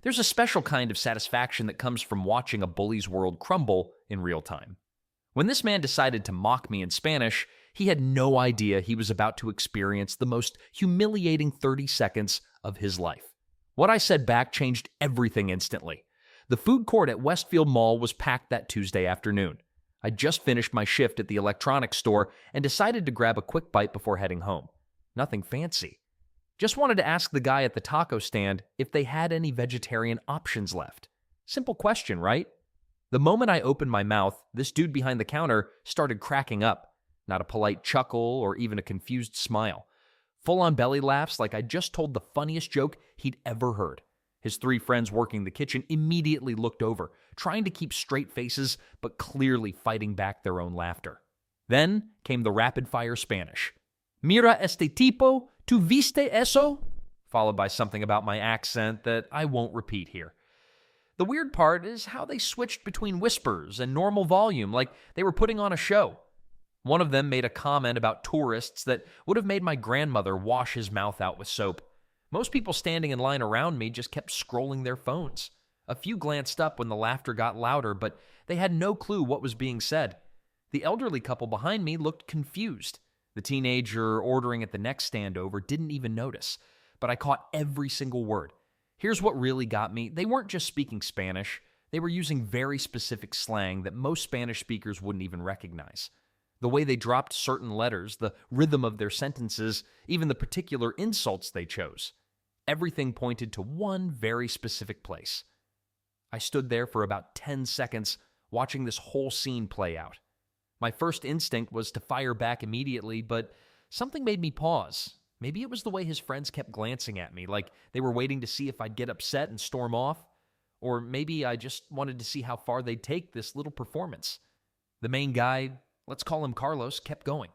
There's a special kind of satisfaction that comes from watching a bully's world crumble in real time. When this man decided to mock me in Spanish, he had no idea he was about to experience the most humiliating 30 seconds of his life. What I said back changed everything instantly. The food court at Westfield Mall was packed that Tuesday afternoon. I'd just finished my shift at the electronics store and decided to grab a quick bite before heading home. Nothing fancy. Just wanted to ask the guy at the taco stand if they had any vegetarian options left. Simple question, right? The moment I opened my mouth, this dude behind the counter started cracking up. Not a polite chuckle or even a confused smile. Full-on belly laughs like I just told the funniest joke he'd ever heard. His 3 friends working the kitchen immediately looked over, trying to keep straight faces, but clearly fighting back their own laughter. Then came the rapid-fire Spanish. Mira este tipo, ¿tú viste eso? Followed by something about my accent that I won't repeat here. The weird part is how they switched between whispers and normal volume, like they were putting on a show. One of them made a comment about tourists that would have made my grandmother wash his mouth out with soap. Most people standing in line around me just kept scrolling their phones. A few glanced up when the laughter got louder, but they had no clue what was being said. The elderly couple behind me looked confused. The teenager ordering at the next stand over didn't even notice, but I caught every single word. Here's what really got me. They weren't just speaking Spanish. They were using very specific slang that most Spanish speakers wouldn't even recognize. The way they dropped certain letters, the rhythm of their sentences, even the particular insults they chose. Everything pointed to one very specific place. I stood there for about 10 seconds, watching this whole scene play out. My first instinct was to fire back immediately, but something made me pause. Maybe it was the way his friends kept glancing at me, like they were waiting to see if I'd get upset and storm off. Or maybe I just wanted to see how far they'd take this little performance. The main guy, let's call him Carlos, kept going.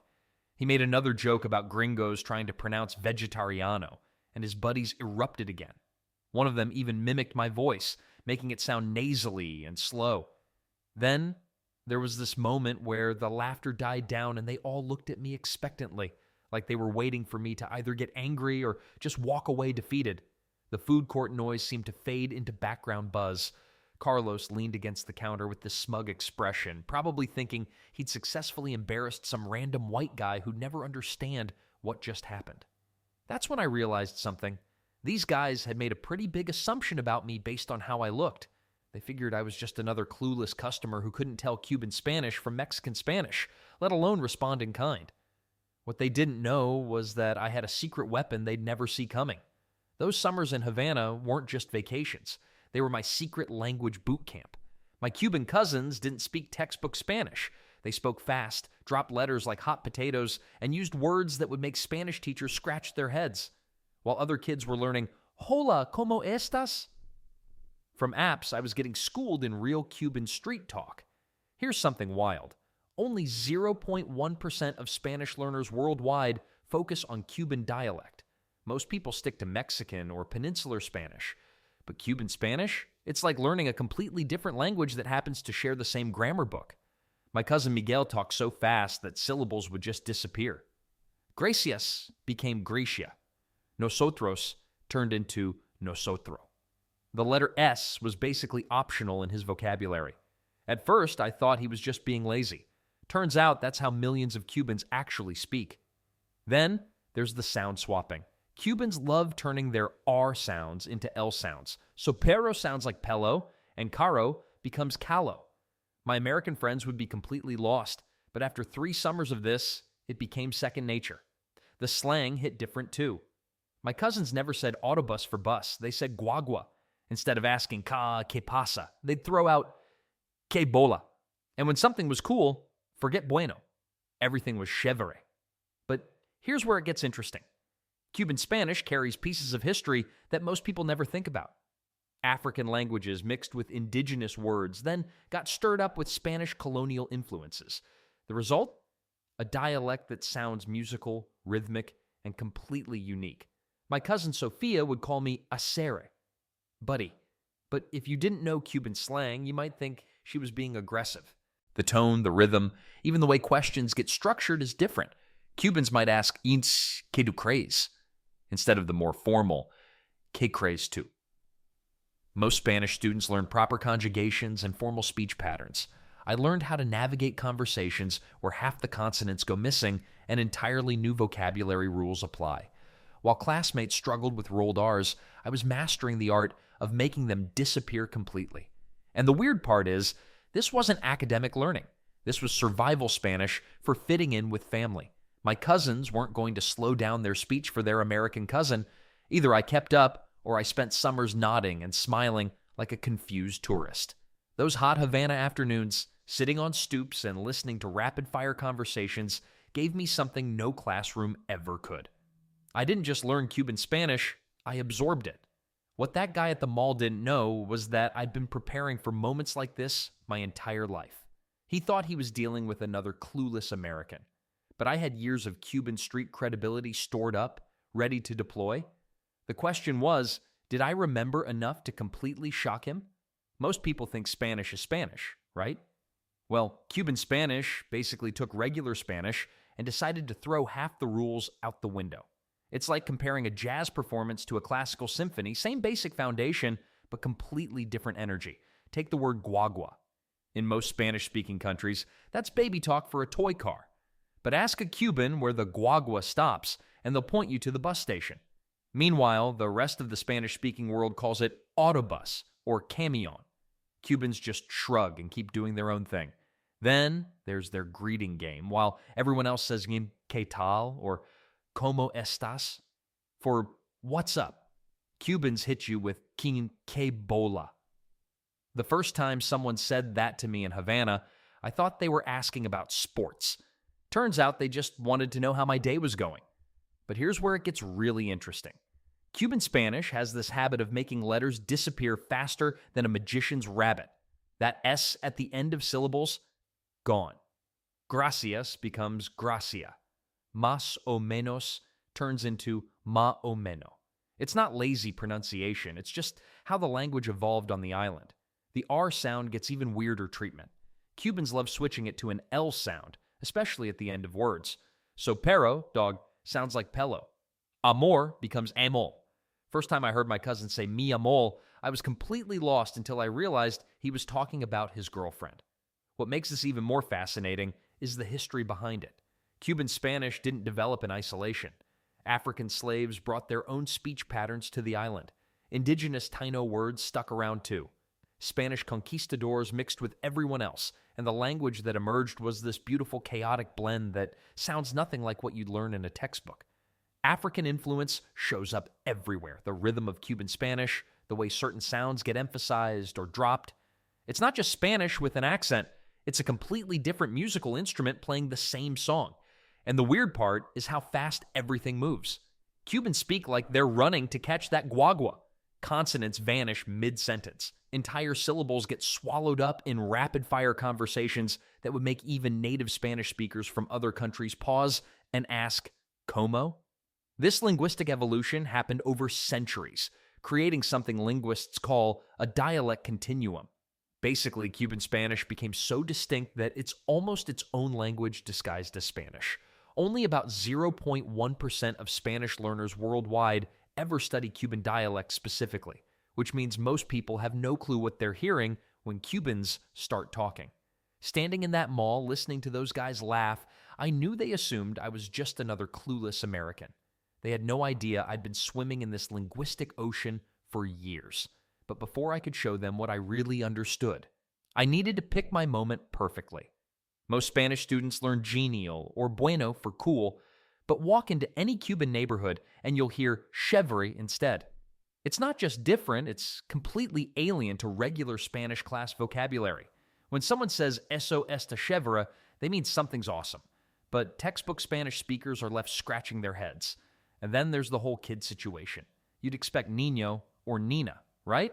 He made another joke about gringos trying to pronounce vegetariano, and his buddies erupted again. One of them even mimicked my voice, making it sound nasally and slow. Then there was this moment where the laughter died down and they all looked at me expectantly, like they were waiting for me to either get angry or just walk away defeated. The food court noise seemed to fade into background buzz. Carlos leaned against the counter with this smug expression, probably thinking he'd successfully embarrassed some random white guy who'd never understand what just happened. That's when I realized something. These guys had made a pretty big assumption about me based on how I looked. They figured I was just another clueless customer who couldn't tell Cuban Spanish from Mexican Spanish, let alone respond in kind. What they didn't know was that I had a secret weapon they'd never see coming. Those summers in Havana weren't just vacations. They were my secret language boot camp. My Cuban cousins didn't speak textbook Spanish. They spoke fast, dropped letters like hot potatoes, and used words that would make Spanish teachers scratch their heads, while other kids were learning, Hola, ¿cómo estás? From apps, I was getting schooled in real Cuban street talk. Here's something wild. Only 0.1% of Spanish learners worldwide focus on Cuban dialect. Most people stick to Mexican or Peninsular Spanish. But Cuban Spanish? It's like learning a completely different language that happens to share the same grammar book. My cousin Miguel talked so fast that syllables would just disappear. Gracias became Gracia. Nosotros turned into nosotro. The letter S was basically optional in his vocabulary. At first, I thought he was just being lazy. Turns out that's how millions of Cubans actually speak. Then there's the sound swapping. Cubans love turning their R sounds into L sounds. So perro sounds like pello, and caro becomes calo. My American friends would be completely lost, but after 3 summers of this, it became second nature. The slang hit different too. My cousins never said autobus for bus. They said guagua. Instead of asking que pasa, they'd throw out que bola. And when something was cool, forget bueno. Everything was chévere. But here's where it gets interesting. Cuban Spanish carries pieces of history that most people never think about. African languages mixed with indigenous words, then got stirred up with Spanish colonial influences. The result? A dialect that sounds musical, rhythmic, and completely unique. My cousin Sophia would call me acere, buddy. But if you didn't know Cuban slang, you might think she was being aggressive. The tone, the rhythm, even the way questions get structured is different. Cubans might ask, "Ins que tu crees?" instead of the more formal, "Que crees tu?" Most Spanish students learn proper conjugations and formal speech patterns. I learned how to navigate conversations where half the consonants go missing and entirely new vocabulary rules apply. While classmates struggled with rolled R's, I was mastering the art of making them disappear completely. And the weird part is, this wasn't academic learning. This was survival Spanish for fitting in with family. My cousins weren't going to slow down their speech for their American cousin. Either I kept up, or I spent summers nodding and smiling like a confused tourist. Those hot Havana afternoons, sitting on stoops and listening to rapid-fire conversations, gave me something no classroom ever could. I didn't just learn Cuban Spanish, I absorbed it. What that guy at the mall didn't know was that I'd been preparing for moments like this my entire life. He thought he was dealing with another clueless American. But I had years of Cuban street credibility stored up, ready to deploy. The question was, did I remember enough to completely shock him? Most people think Spanish is Spanish, right? Well, Cuban Spanish basically took regular Spanish and decided to throw half the rules out the window. It's like comparing a jazz performance to a classical symphony, same basic foundation, but completely different energy. Take the word guagua. In most Spanish-speaking countries, that's baby talk for a toy car. But ask a Cuban where the guagua stops, and they'll point you to the bus station. Meanwhile, the rest of the Spanish-speaking world calls it autobus or camion. Cubans just shrug and keep doing their own thing. Then there's their greeting game, while everyone else says ¿Qué tal? Or ¿Cómo estás? For what's up? Cubans hit you with ¿Qué bola? The first time someone said that to me in Havana, I thought they were asking about sports. Turns out they just wanted to know how my day was going. But here's where it gets really interesting. Cuban Spanish has this habit of making letters disappear faster than a magician's rabbit. That S at the end of syllables, gone. Gracias becomes gracia. Más o menos turns into ma o meno. It's not lazy pronunciation, it's just how the language evolved on the island. The R sound gets even weirder treatment. Cubans love switching it to an L sound, especially at the end of words. So perro, dog, sounds like pello. Amor becomes amol. First time I heard my cousin say mi amor, I was completely lost until I realized he was talking about his girlfriend. What makes this even more fascinating is the history behind it. Cuban Spanish didn't develop in isolation. African slaves brought their own speech patterns to the island. Indigenous Taino words stuck around too. Spanish conquistadors mixed with everyone else, and the language that emerged was this beautiful chaotic blend that sounds nothing like what you'd learn in a textbook. African influence shows up everywhere. The rhythm of Cuban Spanish, the way certain sounds get emphasized or dropped. It's not just Spanish with an accent, it's a completely different musical instrument playing the same song. And the weird part is how fast everything moves. Cubans speak like they're running to catch that guagua. Consonants vanish mid-sentence. Entire syllables get swallowed up in rapid-fire conversations that would make even native Spanish speakers from other countries pause and ask, ¿Cómo? This linguistic evolution happened over centuries, creating something linguists call a dialect continuum. Basically, Cuban Spanish became so distinct that it's almost its own language disguised as Spanish. Only about 0.1% of Spanish learners worldwide ever study Cuban dialect specifically, which means most people have no clue what they're hearing when Cubans start talking. Standing in that mall, listening to those guys laugh, I knew they assumed I was just another clueless American. They had no idea I'd been swimming in this linguistic ocean for years. But before I could show them what I really understood, I needed to pick my moment perfectly. Most Spanish students learn genial or bueno for cool, but walk into any Cuban neighborhood and you'll hear chévere instead. It's not just different, it's completely alien to regular Spanish class vocabulary. When someone says eso esta chévere, they mean something's awesome. But textbook Spanish speakers are left scratching their heads. And then there's the whole kid situation. You'd expect niño or nina, right?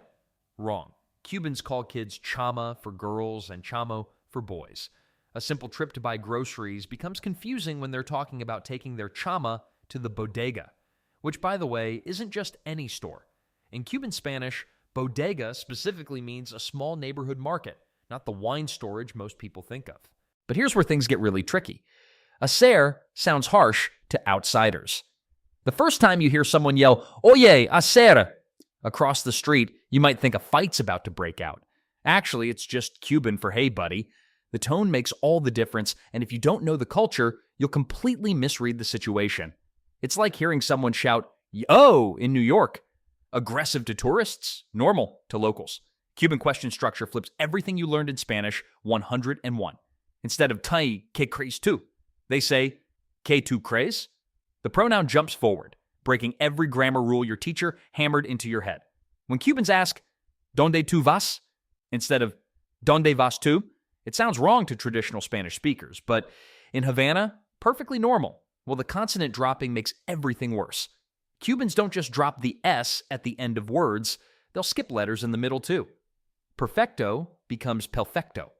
Wrong. Cubans call kids chama for girls and chamo for boys. A simple trip to buy groceries becomes confusing when they're talking about taking their chama to the bodega, which, by the way, isn't just any store. In Cuban Spanish, bodega specifically means a small neighborhood market, not the wine storage most people think of. But here's where things get really tricky. Hacer sounds harsh to outsiders. The first time you hear someone yell, oye, hacer, Across the street, you might think a fight's about to break out. Actually, it's just Cuban for hey, buddy. The tone makes all the difference, and if you don't know the culture, you'll completely misread the situation. It's like hearing someone shout, "Yo!" in New York. Aggressive to tourists, normal to locals. Cuban question structure flips everything you learned in Spanish 101. Instead of "Tai, que crees tú?" they say, "Que tú crees?" The pronoun jumps forward, breaking every grammar rule your teacher hammered into your head. When Cubans ask, "Donde tú vas?" instead of "Donde vas tú?" it sounds wrong to traditional Spanish speakers, but in Havana, perfectly normal. Well, the consonant dropping makes everything worse. Cubans don't just drop the S at the end of words, they'll skip letters in the middle too. Perfecto becomes perfecto.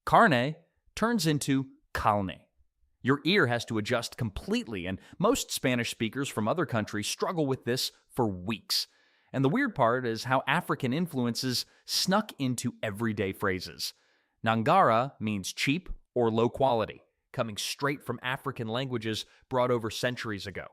Carne turns into calne. Your ear has to adjust completely, and most Spanish speakers from other countries struggle with this for weeks. And the weird part is how African influences snuck into everyday phrases. Nangara means cheap or low quality, coming straight from African languages brought over centuries ago.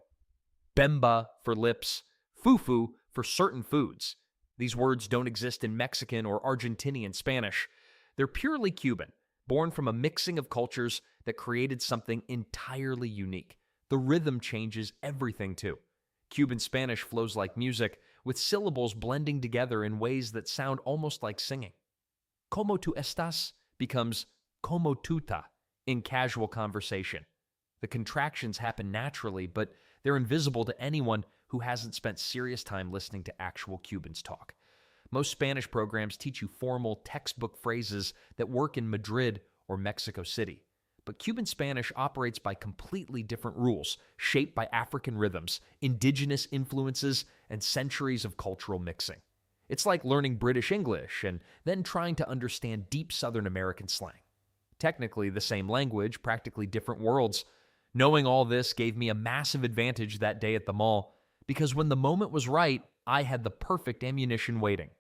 Bemba for lips, fufu for certain foods. These words don't exist in Mexican or Argentinian Spanish. They're purely Cuban, born from a mixing of cultures that created something entirely unique. The rhythm changes everything too. Cuban Spanish flows like music, with syllables blending together in ways that sound almost like singing. Como tú estás becomes como tú ta in casual conversation. The contractions happen naturally, but they're invisible to anyone who hasn't spent serious time listening to actual Cubans talk. Most Spanish programs teach you formal textbook phrases that work in Madrid or Mexico City. But Cuban Spanish operates by completely different rules, shaped by African rhythms, indigenous influences, and centuries of cultural mixing. It's like learning British English and then trying to understand deep Southern American slang. Technically the same language, practically different worlds. Knowing all this gave me a massive advantage that day at the mall, because when the moment was right, I had the perfect ammunition waiting.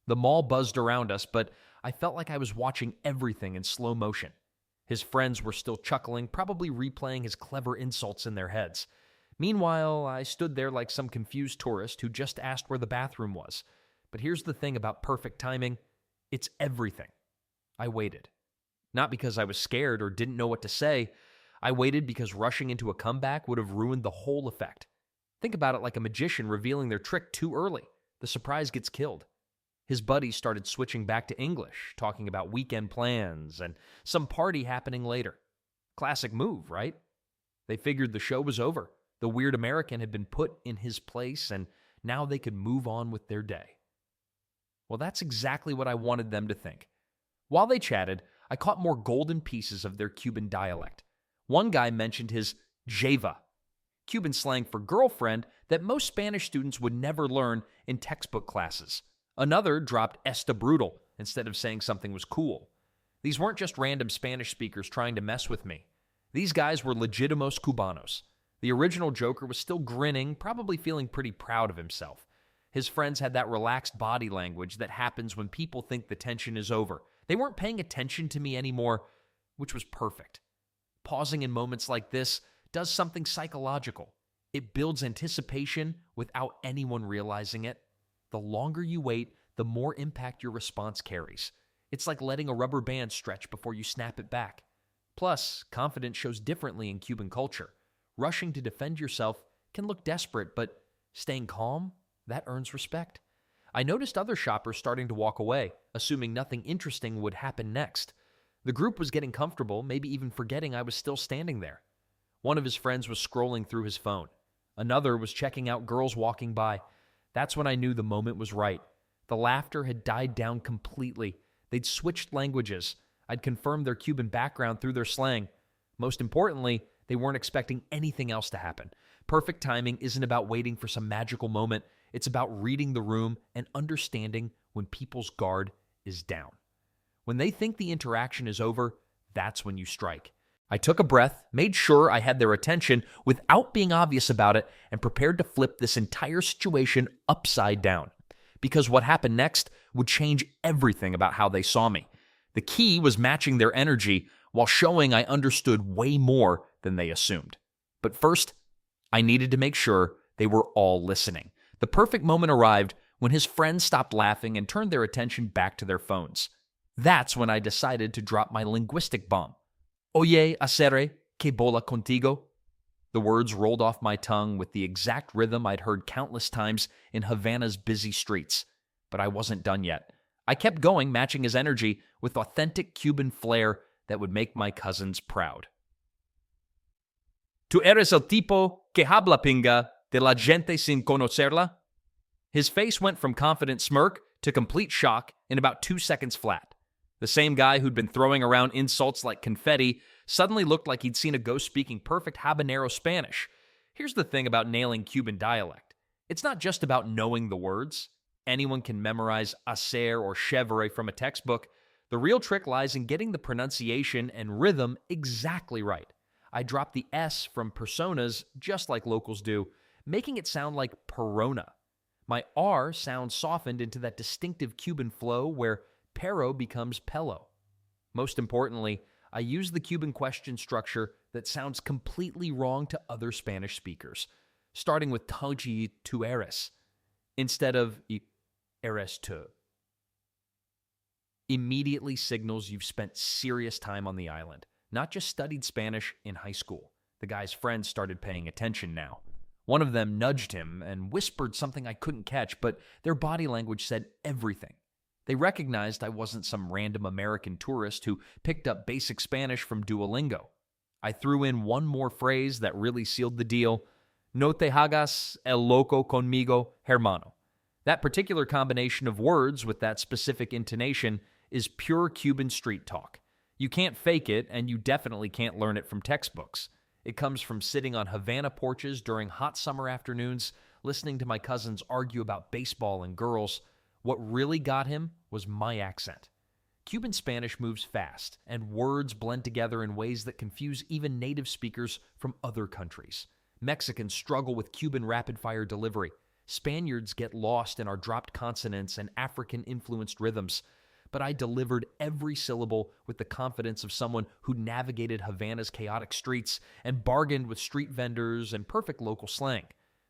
The mall buzzed around us, but I felt like I was watching everything in slow motion. His friends were still chuckling, probably replaying his clever insults in their heads. Meanwhile, I stood there like some confused tourist who just asked where the bathroom was. But here's the thing about perfect timing. It's everything. I waited. Not because I was scared or didn't know what to say. I waited because rushing into a comeback would have ruined the whole effect. Think about it like a magician revealing their trick too early. The surprise gets killed. His buddies started switching back to English, talking about weekend plans and some party happening later. Classic move, right? They figured the show was over. The weird American had been put in his place, and now they could move on with their day. Well, that's exactly what I wanted them to think. While they chatted, I caught more golden pieces of their Cuban dialect. One guy mentioned his jeva, Cuban slang for girlfriend that most Spanish students would never learn in textbook classes. Another dropped esta brutal instead of saying something was cool. These weren't just random Spanish speakers trying to mess with me. These guys were legitimos cubanos. The original joker was still grinning, probably feeling pretty proud of himself. His friends had that relaxed body language that happens when people think the tension is over. They weren't paying attention to me anymore, which was perfect. Pausing in moments like this does something psychological. It builds anticipation without anyone realizing it. The longer you wait, the more impact your response carries. It's like letting a rubber band stretch before you snap it back. Plus, confidence shows differently in Cuban culture. Rushing to defend yourself can look desperate, but staying calm, that earns respect. I noticed other shoppers starting to walk away, assuming nothing interesting would happen next. The group was getting comfortable, maybe even forgetting I was still standing there. One of his friends was scrolling through his phone. Another was checking out girls walking by. That's when I knew the moment was right. The laughter had died down completely. They'd switched languages. I'd confirmed their Cuban background through their slang. Most importantly, they weren't expecting anything else to happen. Perfect timing isn't about waiting for some magical moment. It's about reading the room and understanding when people's guard is down. When they think the interaction is over, that's when you strike. I took a breath, made sure I had their attention without being obvious about it, and prepared to flip this entire situation upside down. Because what happened next would change everything about how they saw me. The key was matching their energy while showing I understood way more than they assumed. But first, I needed to make sure they were all listening. The perfect moment arrived when his friends stopped laughing and turned their attention back to their phones. That's when I decided to drop my linguistic bomb. Oye, hacer, que bola contigo? The words rolled off my tongue with the exact rhythm I'd heard countless times in Havana's busy streets. But I wasn't done yet. I kept going, matching his energy with authentic Cuban flair that would make my cousins proud. ¿Tú eres el tipo que habla pinga de la gente sin conocerla? His face went from confident smirk to complete shock in about 2 seconds flat. The same guy who'd been throwing around insults like confetti suddenly looked like he'd seen a ghost speaking perfect habanero Spanish. Here's the thing about nailing Cuban dialect. It's not just about knowing the words. Anyone can memorize hacer or chevre from a textbook. The real trick lies in getting the pronunciation and rhythm exactly right. I dropped the S from personas just like locals do, making it sound like perona. My R sounds softened into that distinctive Cuban flow where pero becomes pelo. Most importantly, I use the Cuban question structure that sounds completely wrong to other Spanish speakers, starting with "Tauji tu eres" instead of "eres tu." Immediately signals you've spent serious time on the island, not just studied Spanish in high school. The guy's friends started paying attention now. One of them nudged him and whispered something I couldn't catch, but their body language said everything. They recognized I wasn't some random American tourist who picked up basic Spanish from Duolingo. I threw in one more phrase that really sealed the deal. No te hagas el loco conmigo, hermano. That particular combination of words with that specific intonation is pure Cuban street talk. You can't fake it, and you definitely can't learn it from textbooks. It comes from sitting on Havana porches during hot summer afternoons, listening to my cousins argue about baseball and girls. What really got him was my accent. Cuban Spanish moves fast, and words blend together in ways that confuse even native speakers from other countries. Mexicans struggle with Cuban rapid-fire delivery. Spaniards get lost in our dropped consonants and African-influenced rhythms. But I delivered every syllable with the confidence of someone who navigated Havana's chaotic streets and bargained with street vendors and perfect local slang,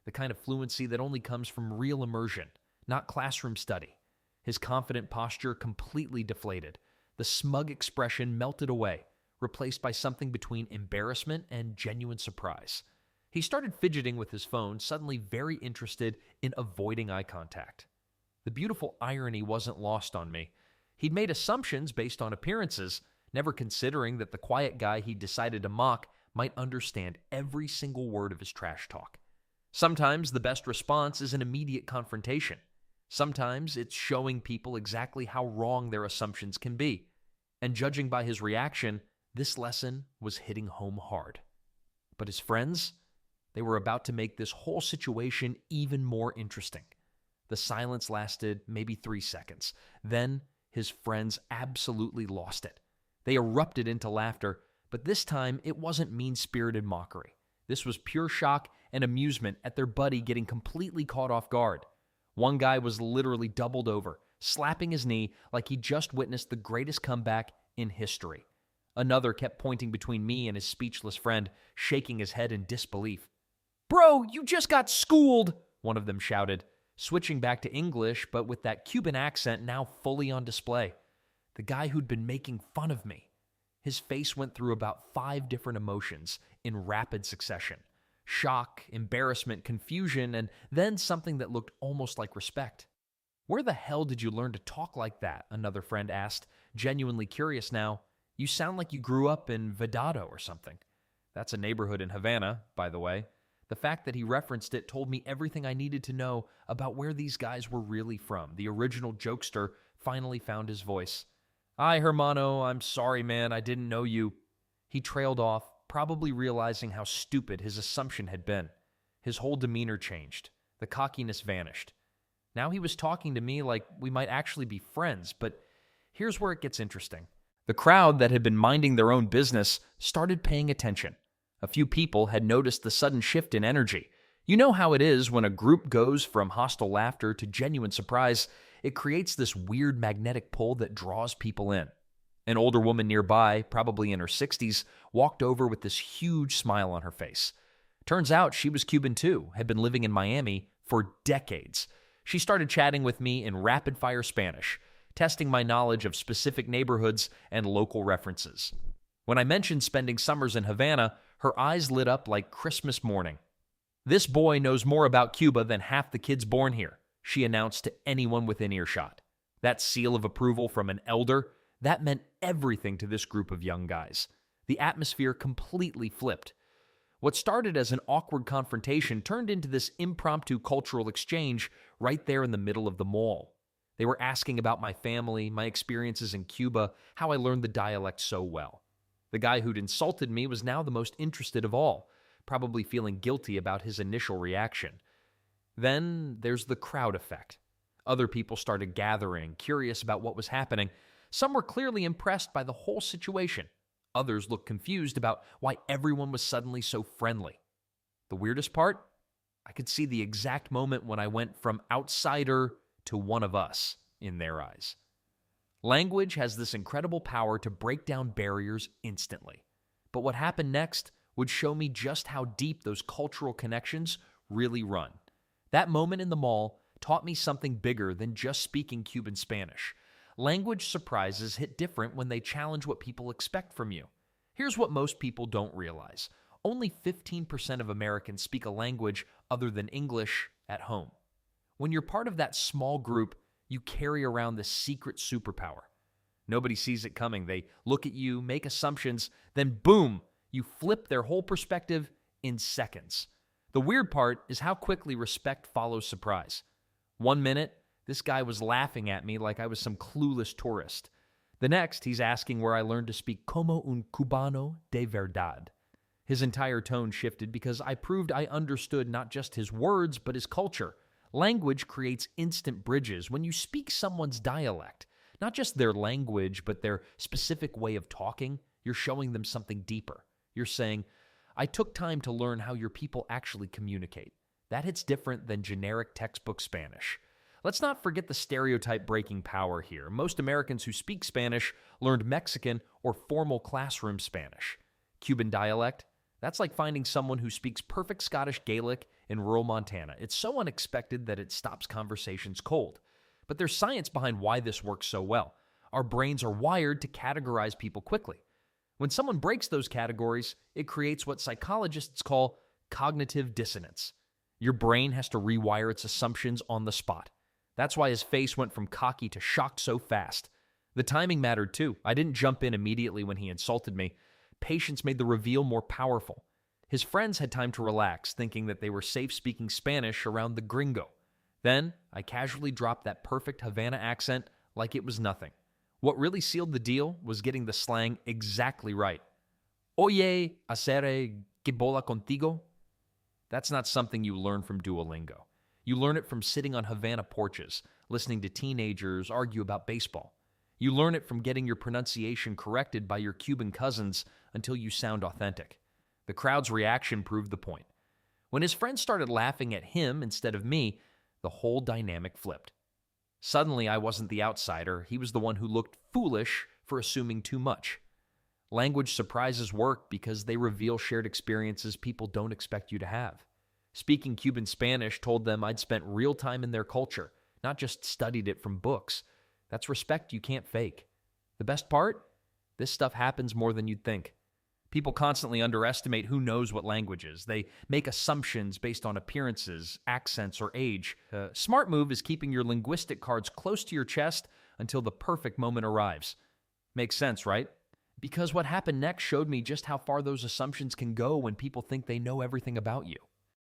the kind of fluency that only comes from real immersion, not classroom study. His confident posture completely deflated. The smug expression melted away, replaced by something between embarrassment and genuine surprise. He started fidgeting with his phone, suddenly very interested in avoiding eye contact. The beautiful irony wasn't lost on me. He'd made assumptions based on appearances, never considering that the quiet guy he decided to mock might understand every single word of his trash talk. Sometimes the best response is an immediate confrontation. Sometimes it's showing people exactly how wrong their assumptions can be. And judging by his reaction, this lesson was hitting home hard. But his friends, they were about to make this whole situation even more interesting. The silence lasted maybe 3 seconds. Then his friends absolutely lost it. They erupted into laughter, but this time it wasn't mean-spirited mockery. This was pure shock and amusement at their buddy getting completely caught off guard. One guy was literally doubled over, slapping his knee like he just witnessed the greatest comeback in history. Another kept pointing between me and his speechless friend, shaking his head in disbelief. "Bro, you just got schooled!" one of them shouted, switching back to English, but with that Cuban accent now fully on display. The guy who'd been making fun of me. His face went through about 5 different emotions in rapid succession. Shock, embarrassment, confusion, and then something that looked almost like respect. "Where the hell did you learn to talk like that?" another friend asked, genuinely curious now. "You sound like you grew up in Vedado or something." That's a neighborhood in Havana, by the way. The fact that he referenced it told me everything I needed to know about where these guys were really from. The original jokester finally found his voice. "Ay, hermano, I'm sorry, man, I didn't know you." He trailed off, probably realizing how stupid his assumption had been. His whole demeanor changed. The cockiness vanished. Now he was talking to me like we might actually be friends, but here's where it gets interesting. The crowd that had been minding their own business started paying attention. A few people had noticed the sudden shift in energy. You know how it is when a group goes from hostile laughter to genuine surprise. It creates this weird magnetic pull that draws people in. An older woman nearby, probably in her 60s, walked over with this huge smile on her face. Turns out she was Cuban too, had been living in Miami for decades. She started chatting with me in rapid-fire Spanish, testing my knowledge of specific neighborhoods and local references. When I mentioned spending summers in Havana, her eyes lit up like Christmas morning. "This boy knows more about Cuba than half the kids born here," she announced to anyone within earshot. That seal of approval from an elder, that meant everything to this group of young guys. The atmosphere completely flipped. What started as an awkward confrontation turned into this impromptu cultural exchange right there in the middle of the mall. They were asking about my family, my experiences in Cuba, how I learned the dialect so well. The guy who'd insulted me was now the most interested of all, probably feeling guilty about his initial reaction. Then there's the crowd effect. Other people started gathering, curious about what was happening. Some were clearly impressed by the whole situation. Others looked confused about why everyone was suddenly so friendly. The weirdest part? I could see the exact moment when I went from outsider to one of us in their eyes. Language has this incredible power to break down barriers instantly. But what happened next would show me just how deep those cultural connections really run. That moment in the mall taught me something bigger than just speaking Cuban Spanish. Language surprises hit different when they challenge what people expect from you. Here's what most people don't realize. Only 15% of Americans speak a language other than English at home. When you're part of that small group, you carry around this secret superpower. Nobody sees it coming. They look at you, make assumptions, then boom, you flip their whole perspective in seconds. The weird part is how quickly respect follows surprise. 1 minute, this guy was laughing at me like I was some clueless tourist. The next, he's asking where I learned to speak como un cubano de verdad. His entire tone shifted because I proved I understood not just his words, but his culture. Language creates instant bridges when you speak someone's dialect. Not just their language, but their specific way of talking. You're showing them something deeper. You're saying, I took time to learn how your people actually communicate. That hits different than generic textbook Spanish. Let's not forget the stereotype-breaking power here. Most Americans who speak Spanish learned Mexican or formal classroom Spanish. Cuban dialect, that's like finding someone who speaks perfect Scottish Gaelic in rural Montana. It's so unexpected that it stops conversations cold. But there's science behind why this works so well. Our brains are wired to categorize people quickly. When someone breaks those categories, it creates what psychologists call cognitive dissonance. Your brain has to rewire its assumptions on the spot. That's why his face went from cocky to shocked so fast. The timing mattered too. I didn't jump in immediately when he insulted me. Patience made the reveal more powerful. His friends had time to relax, thinking that they were safe speaking Spanish around the gringo. Then, I casually dropped that perfect Havana accent like it was nothing. What really sealed the deal was getting the slang exactly right. Oye, hacer que bola contigo? That's not something you learn from Duolingo. You learn it from sitting on Havana porches, listening to teenagers argue about baseball. You learn it from getting your pronunciation corrected by your Cuban cousins until you sound authentic. The crowd's reaction proved the point. When his friends started laughing at him instead of me, the whole dynamic flipped. Suddenly, I wasn't the outsider. He was the one who looked foolish for assuming too much. Language surprises work because they reveal shared experiences people don't expect you to have. Speaking Cuban Spanish told them I'd spent real time in their culture, not just studied it from books. That's respect you can't fake. The best part? This stuff happens more than you'd think. People constantly underestimate who knows what languages. They make assumptions based on appearances, accents, or age. A smart move is keeping your linguistic cards close to your chest until the perfect moment arrives. Makes sense, right? Because what happened next showed me just how far those assumptions can go when people think they know everything about you.